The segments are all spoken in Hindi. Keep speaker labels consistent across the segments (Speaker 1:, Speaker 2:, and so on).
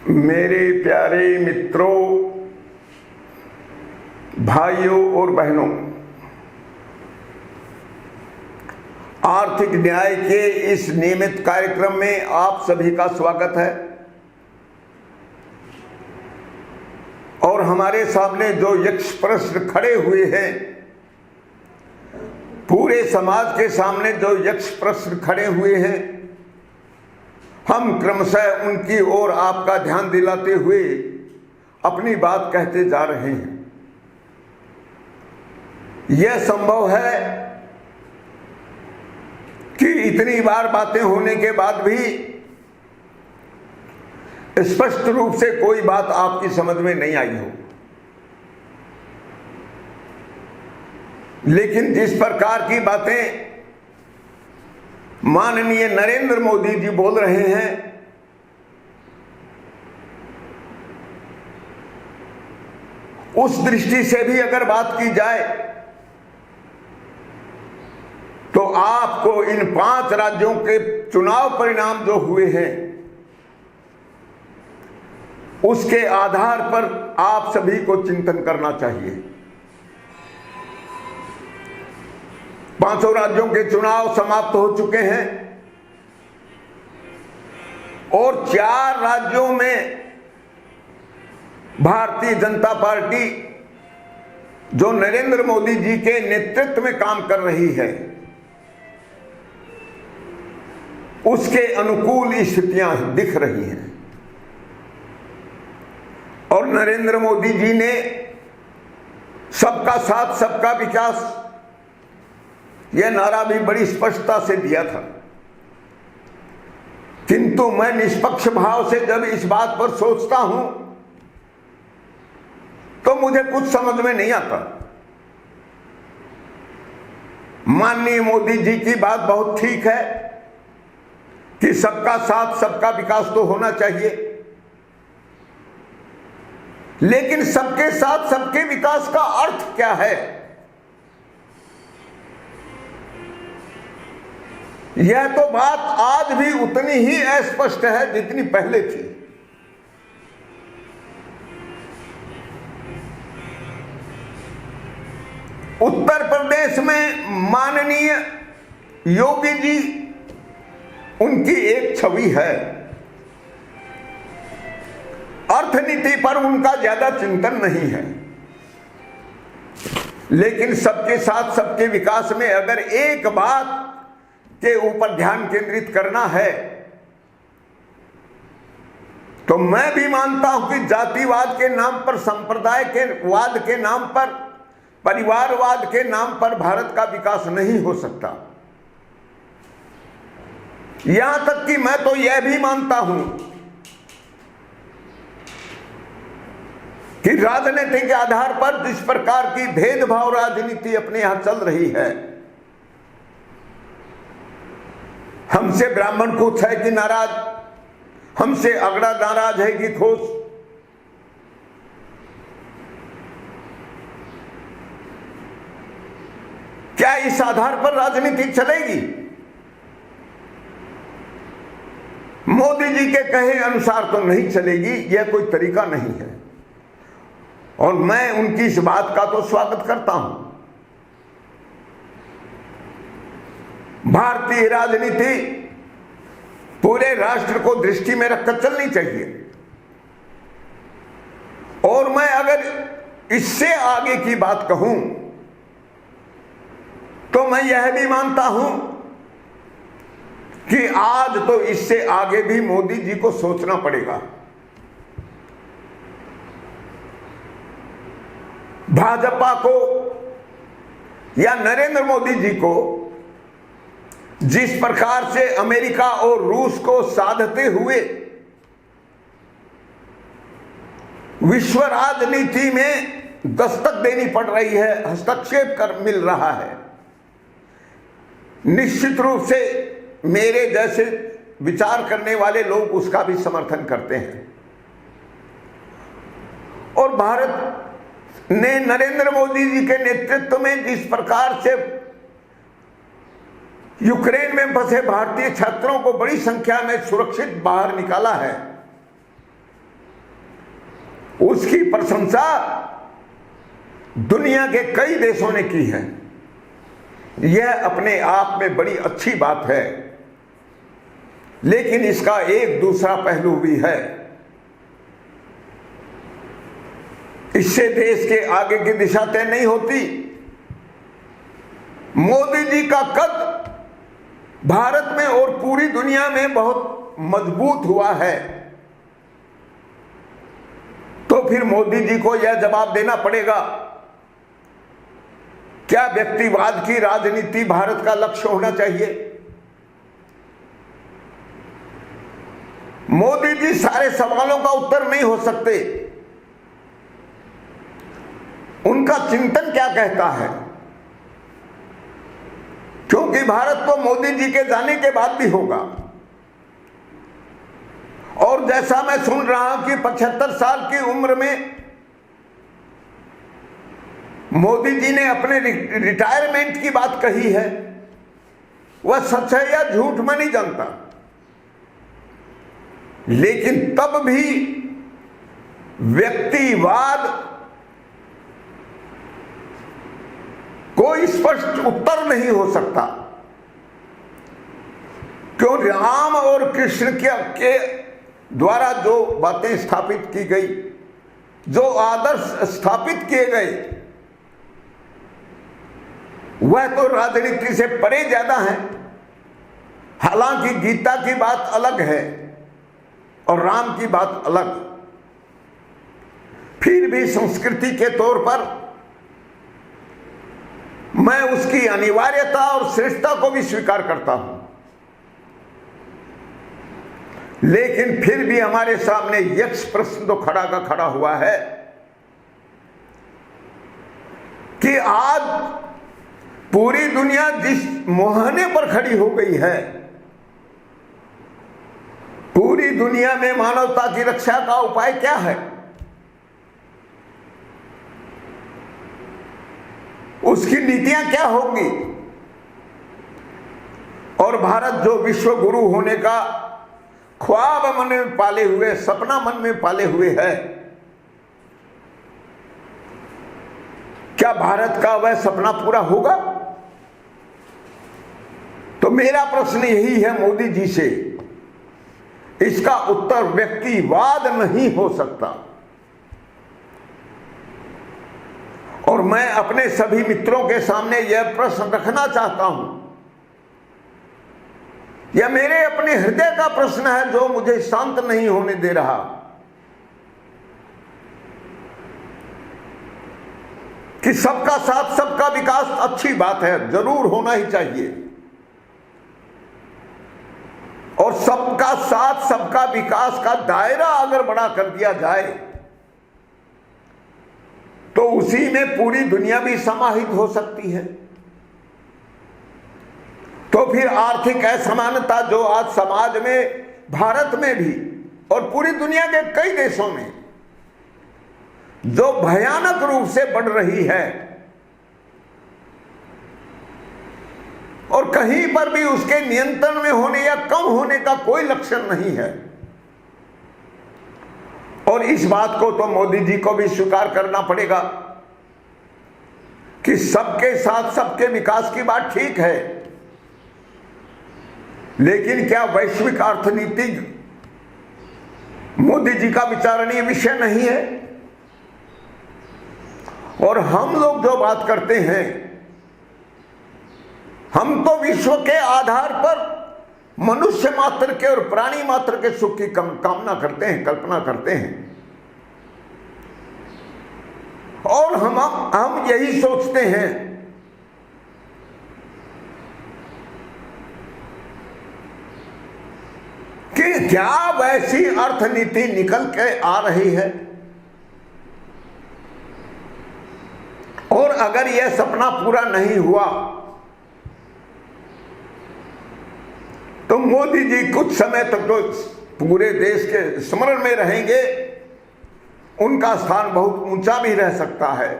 Speaker 1: मेरे प्यारे मित्रों, भाइयों और बहनों, आर्थिक न्याय के इस नियमित कार्यक्रम में आप सभी का स्वागत है। और हमारे सामने जो यक्ष प्रश्न खड़े हुए हैं, पूरे समाज के सामने जो यक्ष प्रश्न खड़े हुए हैं, हम क्रमशः उनकी ओर आपका ध्यान दिलाते हुए अपनी बात कहते जा रहे हैं। यह संभव है कि इतनी बार बातें होने के बाद भी स्पष्ट रूप से कोई बात आपकी समझ में नहीं आई हो, लेकिन जिस प्रकार की बातें माननीय नरेंद्र मोदी जी बोल रहे हैं, उस दृष्टि से भी अगर बात की जाए तो आपको इन 5 राज्यों के चुनाव परिणाम जो हुए हैं, उसके आधार पर आप सभी को चिंतन करना चाहिए। 5 राज्यों के चुनाव समाप्त हो चुके हैं और 4 राज्यों में भारतीय जनता पार्टी जो नरेंद्र मोदी जी के नेतृत्व में काम कर रही है, उसके अनुकूल स्थितियां दिख रही हैं। और नरेंद्र मोदी जी ने सबका साथ सबका विकास, यह नारा भी बड़ी स्पष्टता से दिया था। किंतु मैं निष्पक्ष भाव से जब इस बात पर सोचता हूं तो मुझे कुछ समझ में नहीं आता। माननीय मोदी जी की बात बहुत ठीक है कि सबका साथ सबका विकास तो होना चाहिए, लेकिन सबके साथ सबके विकास का अर्थ क्या है? यह तो बात आज भी उतनी ही अस्पष्ट है जितनी पहले थी। उत्तर प्रदेश में माननीय योगी जी, उनकी एक छवि है। अर्थनीति पर उनका ज्यादा चिंतन नहीं है, लेकिन सबके साथ सबके विकास में अगर एक बात के ऊपर ध्यान केंद्रित करना है तो मैं भी मानता हूं कि जातिवाद के नाम पर, संप्रदाय के वाद के नाम पर, परिवारवाद के नाम पर भारत का विकास नहीं हो सकता। यहां तक कि मैं तो यह भी मानता हूं कि राजनीति के आधार पर जिस प्रकार की भेदभाव राजनीति अपने यहां चल रही है, हमसे ब्राह्मण खुश है कि नाराज, हमसे अगड़ा नाराज है कि खुश, क्या इस आधार पर राजनीति चलेगी? मोदी जी के कहे अनुसार तो नहीं चलेगी, यह कोई तरीका नहीं है। और मैं उनकी इस बात का तो स्वागत करता हूं। भारतीय राजनीति पूरे राष्ट्र को दृष्टि में रखकर चलनी चाहिए। और मैं अगर इससे आगे की बात कहूं तो मैं यह भी मानता हूं कि आज तो इससे आगे भी मोदी जी को सोचना पड़ेगा। भाजपा को या नरेंद्र मोदी जी को जिस प्रकार से अमेरिका और रूस को साधते हुए विश्व राजनीति में दस्तक देनी पड़ रही है, हस्तक्षेप कर मिल रहा है, निश्चित रूप से मेरे जैसे विचार करने वाले लोग उसका भी समर्थन करते हैं। और भारत ने नरेंद्र मोदी जी के नेतृत्व में जिस प्रकार से यूक्रेन में फंसे भारतीय छात्रों को बड़ी संख्या में सुरक्षित बाहर निकाला है, उसकी प्रशंसा दुनिया के कई देशों ने की है। यह अपने आप में बड़ी अच्छी बात है, लेकिन इसका एक दूसरा पहलू भी है। इससे देश के आगे की दिशा तय नहीं होती। मोदी जी का कद भारत में और पूरी दुनिया में बहुत मजबूत हुआ है, तो फिर मोदी जी को यह जवाब देना पड़ेगा, क्या व्यक्तिवाद की राजनीति भारत का लक्ष्य होना चाहिए? मोदी जी सारे सवालों का उत्तर नहीं हो सकते। उनका चिंतन क्या कहता है? क्योंकि भारत तो मोदी जी के जाने के बाद भी होगा। और जैसा मैं सुन रहा हूं कि 75 साल की उम्र में मोदी जी ने अपने रिटायरमेंट की बात कही है, वह सच है या झूठ मैं नहीं जानता, लेकिन तब भी व्यक्तिवाद कोई स्पष्ट उत्तर नहीं हो सकता। क्यों? राम और कृष्ण के द्वारा जो बातें स्थापित की गई, जो आदर्श स्थापित किए गए, वह तो राजनीति से परे ज्यादा है। हालांकि गीता की बात अलग है और राम की बात अलग, फिर भी संस्कृति के तौर पर मैं उसकी अनिवार्यता और श्रेष्ठता को भी स्वीकार करता हूं। लेकिन फिर भी हमारे सामने यक्ष प्रश्न तो खड़ा का खड़ा हुआ है कि आज पूरी दुनिया जिस मुहाने पर खड़ी हो गई है, पूरी दुनिया में मानवता की रक्षा का उपाय क्या है? उसकी नीतियां क्या होंगी? और भारत जो विश्व गुरु होने का ख्वाब मन में पाले हुए, सपना मन में पाले हुए है, क्या भारत का वह सपना पूरा होगा? तो मेरा प्रश्न यही है मोदी जी से, इसका उत्तर व्यक्तिवाद नहीं हो सकता। और मैं अपने सभी मित्रों के सामने यह प्रश्न रखना चाहता हूं, यह मेरे अपने हृदय का प्रश्न है जो मुझे शांत नहीं होने दे रहा, कि सबका साथ सबका विकास अच्छी बात है, जरूर होना ही चाहिए। और सबका साथ सबका विकास का दायरा अगर बड़ा कर दिया जाए तो उसी में पूरी दुनिया भी समाहित हो सकती है। तो फिर आर्थिक असमानता जो आज समाज में, भारत में भी और पूरी दुनिया के कई देशों में जो भयानक रूप से बढ़ रही है, और कहीं पर भी उसके नियंत्रण में होने या कम होने का कोई लक्षण नहीं है। और इस बात को तो मोदी जी को भी स्वीकार करना पड़ेगा कि सबके साथ सबके विकास की बात ठीक है, लेकिन क्या वैश्विक अर्थनीति मोदी जी का विचारणीय विषय नहीं है? और हम लोग जो बात करते हैं, हम तो विश्व के आधार पर मनुष्य मात्र के और प्राणी मात्र के सुख की कामना करते हैं, कल्पना करते हैं। और हम यही सोचते हैं कि क्या वैसी अर्थनीति निकल के आ रही है, और अगर यह सपना पूरा नहीं हुआ तो मोदी जी कुछ समय तक तो पूरे देश के स्मरण में रहेंगे, उनका स्थान बहुत ऊंचा भी रह सकता है,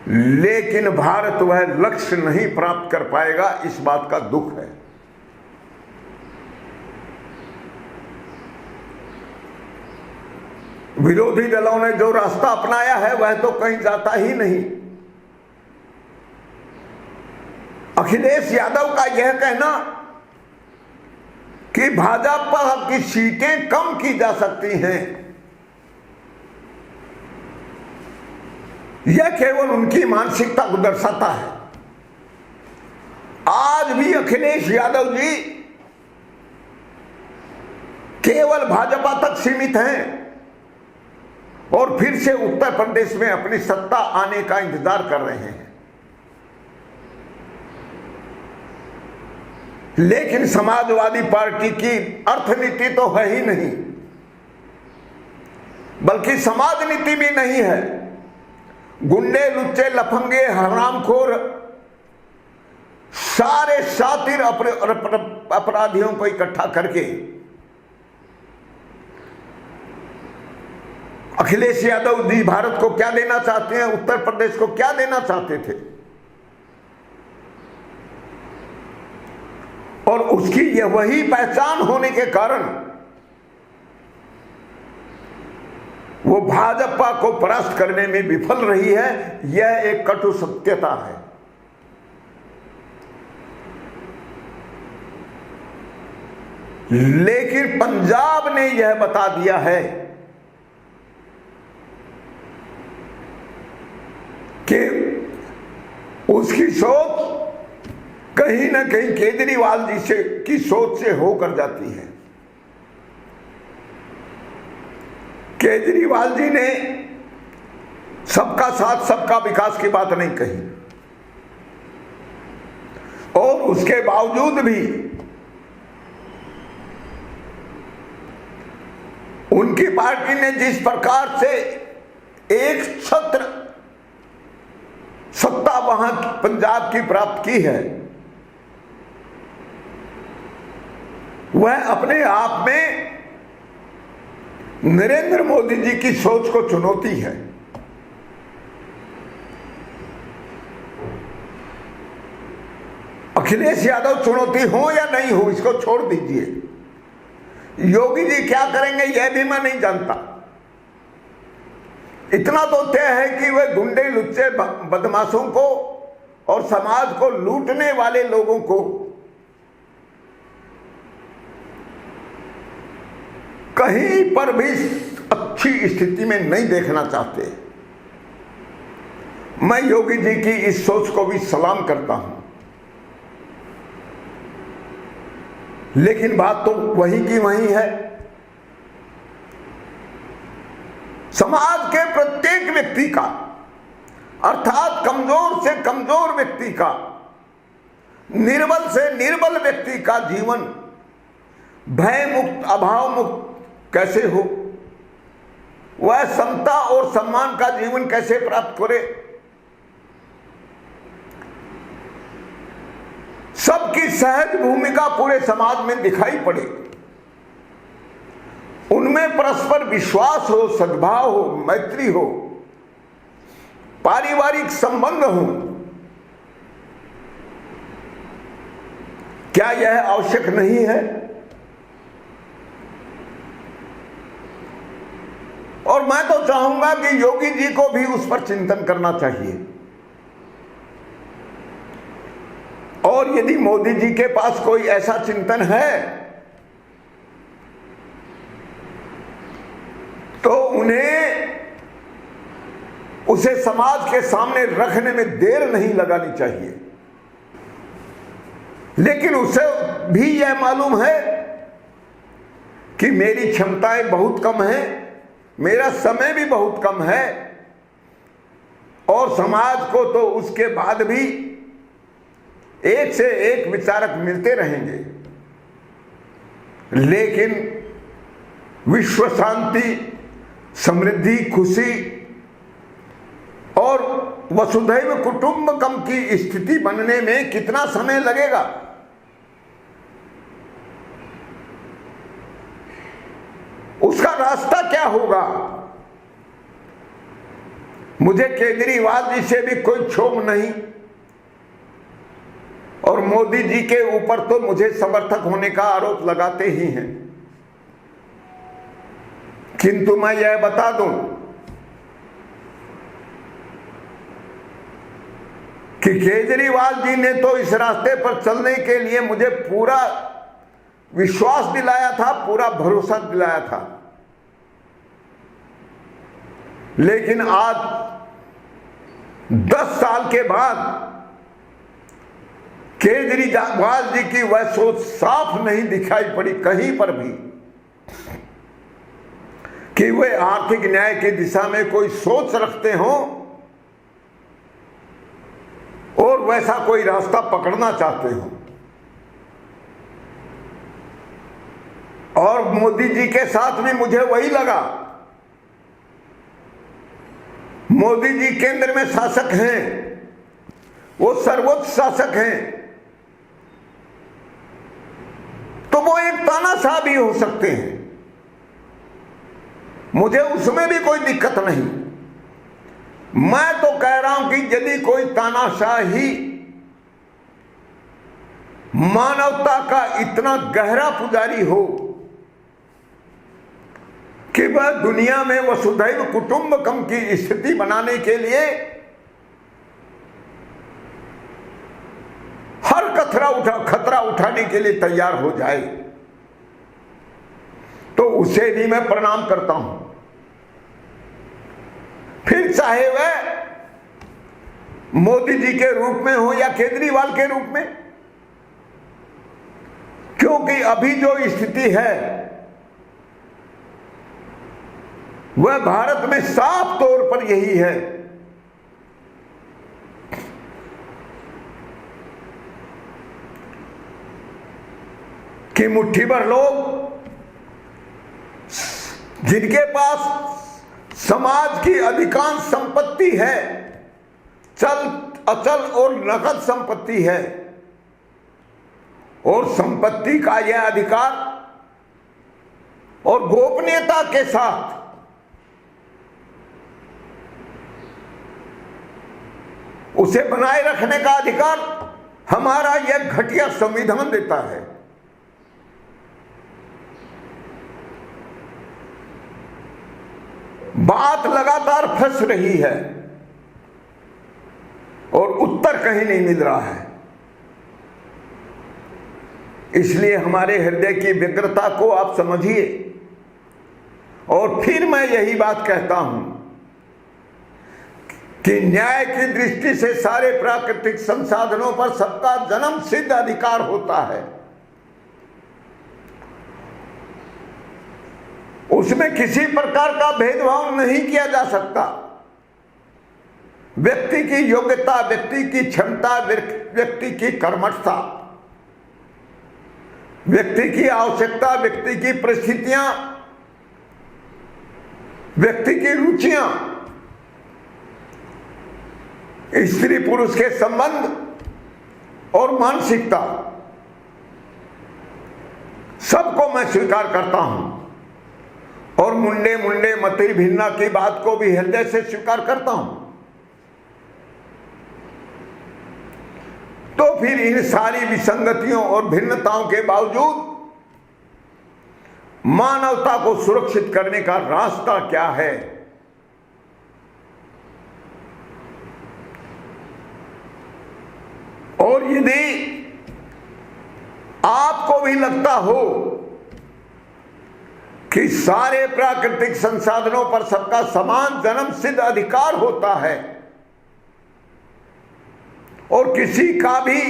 Speaker 1: लेकिन भारत वह लक्ष्य नहीं प्राप्त कर पाएगा, इस बात का दुख है। विरोधी दलों ने जो रास्ता अपनाया है वह तो कहीं जाता ही नहीं। अखिलेश यादव का यह कहना कि भाजपा की सीटें कम की जा सकती हैं, यह केवल उनकी मानसिकता को दर्शाता है। आज भी अखिलेश यादव जी केवल भाजपा तक सीमित हैं और फिर से उत्तर प्रदेश में अपनी सत्ता आने का इंतजार कर रहे हैं। लेकिन समाजवादी पार्टी की अर्थनीति तो है ही नहीं, बल्कि समाज नीति भी नहीं है। गुंडे, लुच्चे, लफंगे, हरामखोर, सारे शातिर अपराधियों को इकट्ठा करके अखिलेश यादव जी भारत को क्या देना चाहते हैं, उत्तर प्रदेश को क्या देना चाहते थे, और उसकी यह वही पहचान होने के कारण वो भाजपा को परास्त करने में विफल रही है। यह एक कटु सत्यता है। लेकिन पंजाब ने यह बता दिया है कि उसकी सोच कहीं ना कहीं केजरीवाल जी से की सोच से होकर जाती है। केजरीवाल जी ने सबका साथ सबका विकास की बात नहीं कही, और उसके बावजूद भी उनकी पार्टी ने जिस प्रकार से एक छत्र सत्ता वहां पंजाब की प्राप्त की है, वह अपने आप में नरेंद्र मोदी जी की सोच को चुनौती है। अखिलेश यादव चुनौती हो या नहीं हो, इसको छोड़ दीजिए। योगी जी क्या करेंगे यह भी मैं नहीं जानता। इतना तो तय है कि वे गुंडे, लुच्चे, बदमाशों को और समाज को लूटने वाले लोगों को कहीं पर भी अच्छी स्थिति में नहीं देखना चाहते। मैं योगी जी की इस सोच को भी सलाम करता हूं, लेकिन बात तो वही की वही है। समाज के प्रत्येक व्यक्ति का, अर्थात कमजोर से कमजोर व्यक्ति का, निर्बल से निर्बल व्यक्ति का जीवन भय मुक्त, अभाव मुक्त कैसे हो, वह समता और सम्मान का जीवन कैसे प्राप्त करे। सबकी सहज भूमिका पूरे समाज में दिखाई पड़े, उनमें परस्पर विश्वास हो, सद्भाव हो, मैत्री हो, पारिवारिक संबंध हो। क्या यह आवश्यक नहीं है? और मैं तो चाहूंगा कि योगी जी को भी उस पर चिंतन करना चाहिए। और यदि मोदी जी के पास कोई ऐसा चिंतन है तो उन्हें उसे समाज के सामने रखने में देर नहीं लगानी चाहिए। लेकिन उसे भी यह मालूम है कि मेरी क्षमताएं बहुत कम हैं, मेरा समय भी बहुत कम है, और समाज को तो उसके बाद भी एक से एक विचारक मिलते रहेंगे, लेकिन विश्व शांति, समृद्धि, खुशी और वसुधैव कुटुंबकम की स्थिति बनने में कितना समय लगेगा? उसका रास्ता क्या होगा? मुझे केजरीवाल जी से भी कोई क्षोभ नहीं, और मोदी जी के ऊपर तो मुझे समर्थक होने का आरोप लगाते ही हैं, किंतु मैं यह बता दूं कि केजरीवाल जी ने तो इस रास्ते पर चलने के लिए मुझे पूरा विश्वास दिलाया था, पूरा भरोसा दिलाया था। लेकिन आज 10 साल के बाद केजरीवाल जी की वह सोच साफ नहीं दिखाई पड़ी कहीं पर भी कि वे आर्थिक न्याय की दिशा में कोई सोच रखते हों और वैसा कोई रास्ता पकड़ना चाहते हो। और मोदी जी के साथ भी मुझे वही लगा। मोदी जी केंद्र में शासक हैं, वो सर्वोच्च शासक हैं, तो वो एक तानाशाह भी हो सकते हैं, मुझे उसमें भी कोई दिक्कत नहीं। मैं तो कह रहा हूं कि यदि कोई तानाशाही मानवता का इतना गहरा पुजारी हो कि वह दुनिया में वसुधैव कुटुंबकम की स्थिति बनाने के लिए हर खतरा उठाने के लिए तैयार हो जाए, तो उसे भी मैं प्रणाम करता हूं। फिर चाहे वह मोदी जी के रूप में हो या केजरीवाल के रूप में, क्योंकि अभी जो स्थिति है वह भारत में साफ तौर पर यही है कि मुट्ठी भर लोग जिनके पास समाज की अधिकांश संपत्ति है, चल अचल और नकद संपत्ति है, और संपत्ति का यह अधिकार और गोपनीयता के साथ उसे बनाए रखने का अधिकार हमारा यह घटिया संविधान देता है। बात लगातार फंस रही है और उत्तर कहीं नहीं मिल रहा है। इसलिए हमारे हृदय की व्यग्रता को आप समझिए। और फिर मैं यही बात कहता हूं कि न्याय की दृष्टि से सारे प्राकृतिक संसाधनों पर सबका जन्म सिद्ध अधिकार होता है। उसमें किसी प्रकार का भेदभाव नहीं किया जा सकता। व्यक्ति की योग्यता, व्यक्ति की क्षमता, व्यक्ति की कर्मठता, व्यक्ति की आवश्यकता, व्यक्ति की परिस्थितियां, व्यक्ति की रुचियां, स्त्री पुरुष के संबंध और मानसिकता, सबको मैं स्वीकार करता हूं। और मुंडे मति भिन्ना की बात को भी हृदय से स्वीकार करता हूं। तो फिर इन सारी विसंगतियों और भिन्नताओं के बावजूद मानवता को सुरक्षित करने का रास्ता क्या है? और यदि आपको भी लगता हो कि सारे प्राकृतिक संसाधनों पर सबका समान जन्म सिद्ध अधिकार होता है और किसी का भी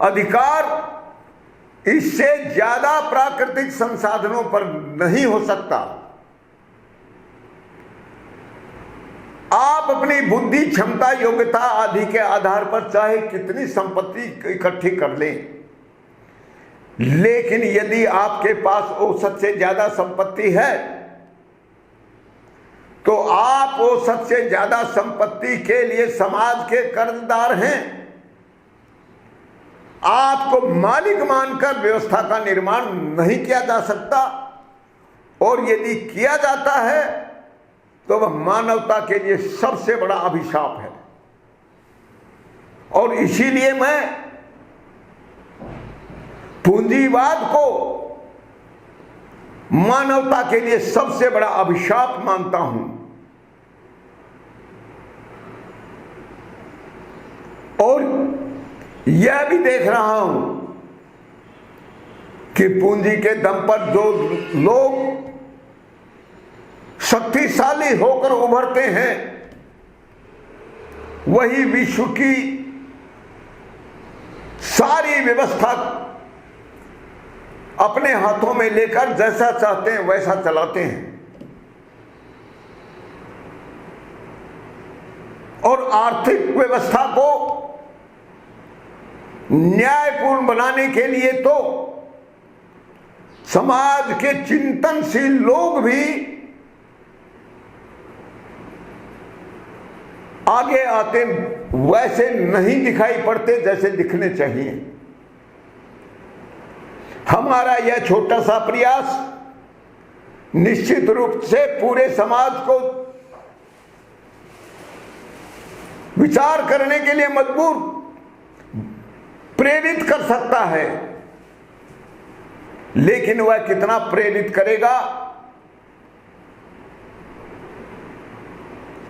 Speaker 1: अधिकार इससे ज्यादा प्राकृतिक संसाधनों पर नहीं हो सकता, आप अपनी बुद्धि, क्षमता, योग्यता आदि के आधार पर चाहे कितनी संपत्ति इकट्ठी कर लें, लेकिन यदि आपके पास औसत से ज्यादा संपत्ति है तो आप औसत से ज्यादा संपत्ति के लिए समाज के कर्जदार हैं। आपको मालिक मानकर व्यवस्था का निर्माण नहीं किया जा सकता, और यदि किया जाता है तो वह मानवता के लिए सबसे बड़ा अभिशाप है। और इसीलिए मैं पूंजीवाद को मानवता के लिए सबसे बड़ा अभिशाप मानता हूं। और यह भी देख रहा हूं कि पूंजी के दम पर जो लोग शक्तिशाली होकर उभरते हैं, वही विश्व की सारी व्यवस्था अपने हाथों में लेकर जैसा चाहते हैं वैसा चलाते हैं। और आर्थिक व्यवस्था को न्यायपूर्ण बनाने के लिए तो समाज के चिंतनशील लोग भी आगे आते वैसे नहीं दिखाई पड़ते जैसे दिखने चाहिए। हमारा यह छोटा सा प्रयास निश्चित रूप से पूरे समाज को विचार करने के लिए मजबूर प्रेरित कर सकता है, लेकिन वह कितना प्रेरित करेगा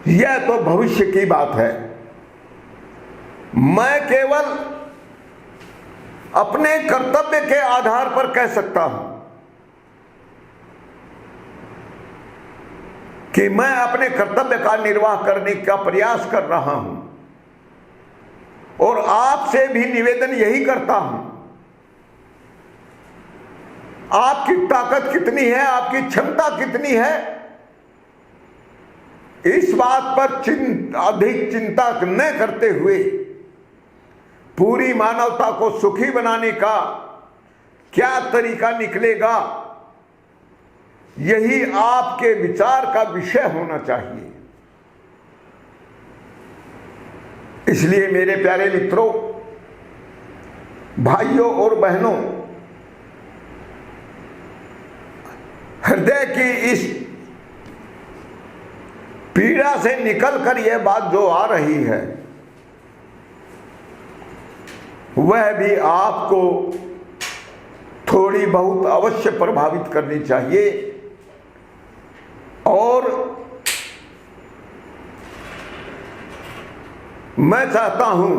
Speaker 1: यह तो भविष्य की बात है। मैं केवल अपने कर्तव्य के आधार पर कह सकता हूं कि मैं अपने कर्तव्य का निर्वाह करने का प्रयास कर रहा हूं और आपसे भी निवेदन यही करता हूं। आपकी ताकत कितनी है, आपकी क्षमता कितनी है, इस बात पर अधिक चिंता न करते हुए पूरी मानवता को सुखी बनाने का क्या तरीका निकलेगा, यही आपके विचार का विषय होना चाहिए। इसलिए मेरे प्यारे मित्रों, भाइयों और बहनों, हृदय की इस पीड़ा से निकलकर यह बात जो आ रही है वह भी आपको थोड़ी बहुत अवश्य प्रभावित करनी चाहिए। और मैं चाहता हूं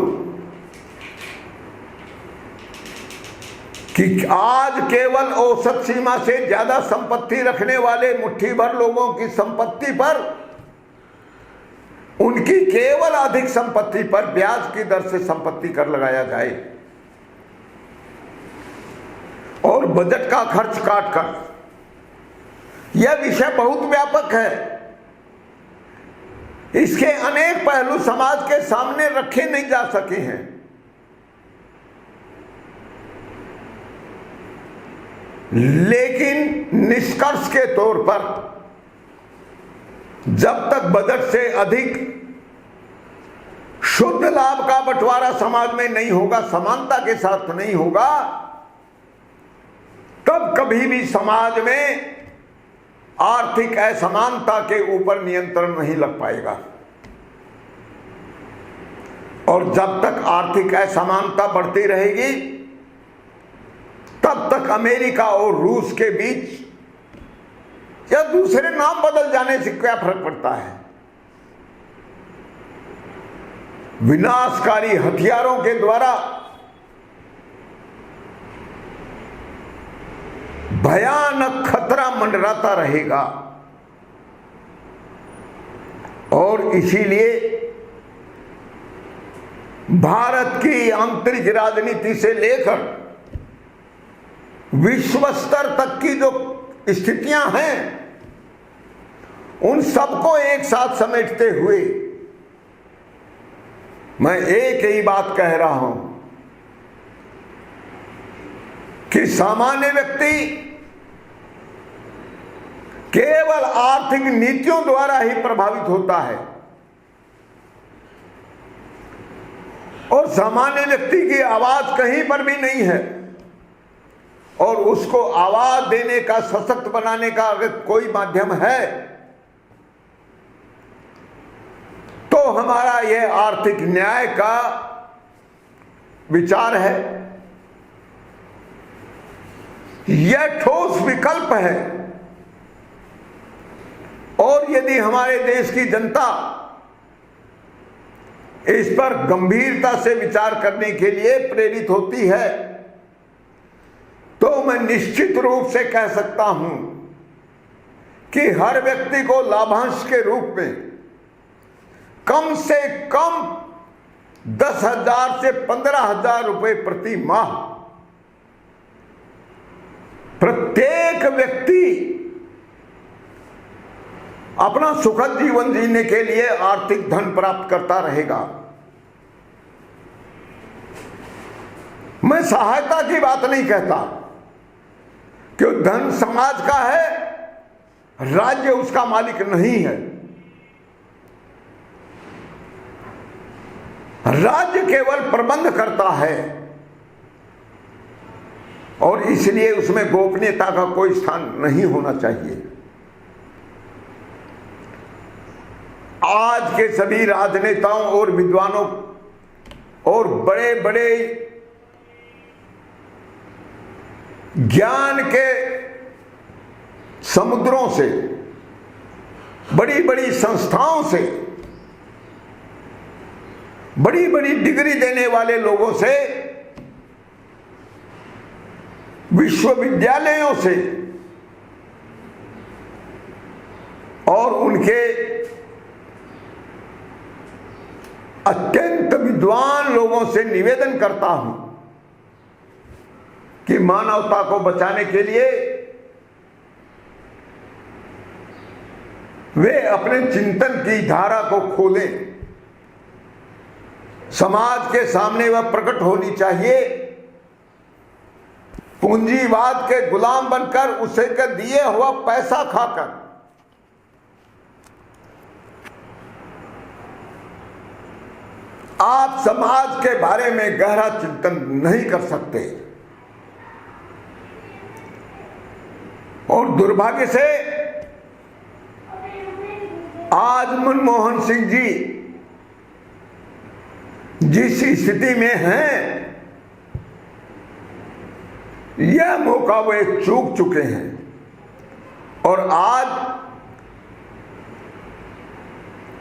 Speaker 1: कि आज केवल औसत सीमा से ज्यादा संपत्ति रखने वाले मुट्ठी भर लोगों की संपत्ति पर, उनकी केवल अधिक संपत्ति पर ब्याज की दर से संपत्ति कर लगाया जाए और बजट का खर्च काटकर। यह विषय बहुत व्यापक है, इसके अनेक पहलू समाज के सामने रखे नहीं जा सके हैं। लेकिन निष्कर्ष के तौर पर जब तक बजट से अधिक शुद्ध लाभ का बंटवारा समाज में नहीं होगा, समानता के साथ नहीं होगा, तब कभी भी समाज में आर्थिक असमानता के ऊपर नियंत्रण नहीं लग पाएगा। और जब तक आर्थिक असमानता बढ़ती रहेगी, तब तक अमेरिका और रूस के बीच या दूसरे नाम बदल जाने से क्या फर्क पड़ता है, विनाशकारी हथियारों के द्वारा भयानक खतरा मंडराता रहेगा। और इसीलिए भारत की आंतरिक राजनीति से लेकर विश्व स्तर तक की जो स्थितियां हैं, उन सबको एक साथ समेटते हुए मैं एक ही बात कह रहा हूं कि सामान्य व्यक्ति केवल आर्थिक नीतियों द्वारा ही प्रभावित होता है और सामान्य व्यक्ति की आवाज कहीं पर भी नहीं है। और उसको आवाज देने का, सशक्त बनाने का अगर कोई माध्यम है तो हमारा यह आर्थिक न्याय का विचार है। यह ठोस विकल्प है और यदि हमारे देश की जनता इस पर गंभीरता से विचार करने के लिए प्रेरित होती है तो मैं निश्चित रूप से कह सकता हूं कि हर व्यक्ति को लाभांश के रूप में कम से कम 10,000 से 15,000 रुपए प्रति माह प्रत्येक व्यक्ति अपना सुखद जीवन जीने के लिए आर्थिक धन प्राप्त करता रहेगा। मैं सहायता की बात नहीं कहता, क्योंकि धन समाज का है, राज्य उसका मालिक नहीं है। राज्य केवल प्रबंध करता है और इसलिए उसमें गोपनीयता का कोई स्थान नहीं होना चाहिए। आज के सभी राजनेताओं और विद्वानों और बड़े बड़े ज्ञान के समुद्रों से, बड़ी बड़ी संस्थाओं से, बड़ी बड़ी डिग्री देने वाले लोगों से, विश्वविद्यालयों से और उनके अत्यंत विद्वान लोगों से निवेदन करता हूं कि मानवता को बचाने के लिए वे अपने चिंतन की धारा को खोलें। समाज के सामने वह प्रकट होनी चाहिए। पूंजीवाद के गुलाम बनकर उसे का दिए हुआ पैसा खाकर आप समाज के बारे में गहरा चिंतन नहीं कर सकते। और दुर्भाग्य से आज मनमोहन सिंह जी जिस स्थिति में हैं, यह मौका वे चूक चुके हैं और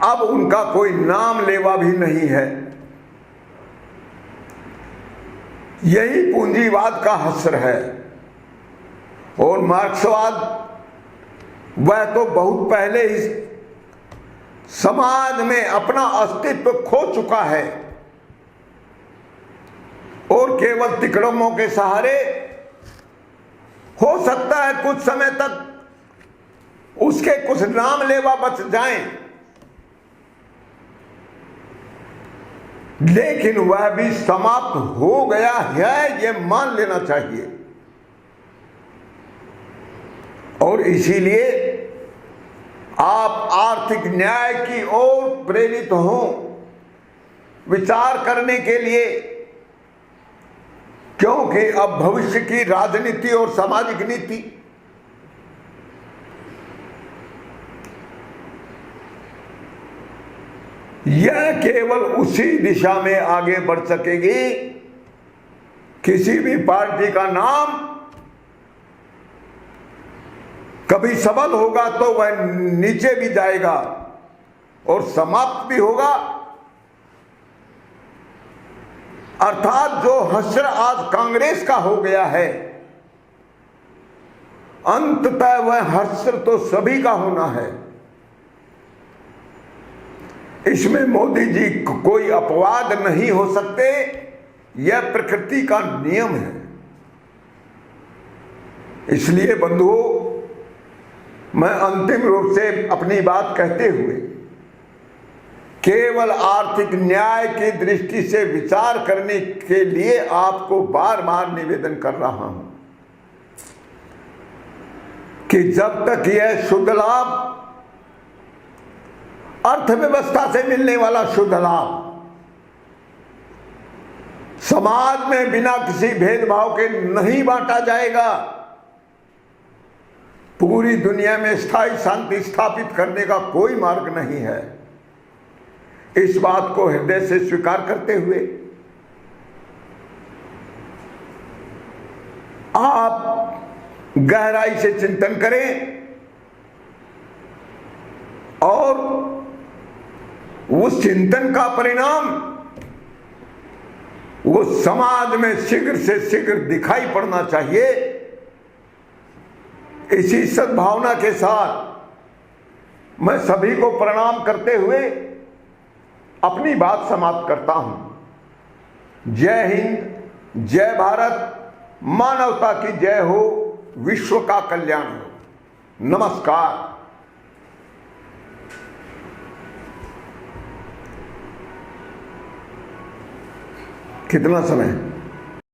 Speaker 1: अब उनका कोई नाम लेवा भी नहीं है। यही पूंजीवाद का हश्र है। और मार्क्सवाद वह तो बहुत पहले ही समाज में अपना अस्तित्व खो चुका है और केवल तिकड़मों के सहारे हो सकता है कुछ समय तक उसके कुछ नाम लेवा बच जाएं, लेकिन वह भी समाप्त हो गया है, यह मान लेना चाहिए। और इसीलिए आप आर्थिक न्याय की ओर प्रेरित हों विचार करने के लिए, क्योंकि अब भविष्य की राजनीति और सामाजिक नीति यह केवल उसी दिशा में आगे बढ़ सकेगी। किसी भी पार्टी का नाम कभी सबल होगा तो वह नीचे भी जाएगा और समाप्त भी होगा। अर्थात जो हश्र आज कांग्रेस का हो गया है, अंततः वह हश्र तो सभी का होना है। इसमें मोदी जी कोई अपवाद नहीं हो सकते, यह प्रकृति का नियम है। इसलिए बंधुओं, मैं अंतिम रूप से अपनी बात कहते हुए केवल आर्थिक न्याय की दृष्टि से विचार करने के लिए आपको बार बार निवेदन कर रहा हूं कि जब तक यह शुद्ध लाभ, अर्थव्यवस्था से मिलने वाला शुद्ध लाभ समाज में बिना किसी भेदभाव के नहीं बांटा जाएगा, पूरी दुनिया में स्थायी शांति स्थापित करने का कोई मार्ग नहीं है। इस बात को हृदय से स्वीकार करते हुए आप गहराई से चिंतन करें और उस चिंतन का परिणाम वो समाज में शीघ्र से शीघ्र दिखाई पड़ना चाहिए। इसी सद्भावना के साथ मैं सभी को प्रणाम करते हुए अपनी बात समाप्त करता हूं। जय हिंद, जय भारत, मानवता की जय हो, विश्व का कल्याण हो। नमस्कार। कितना समय?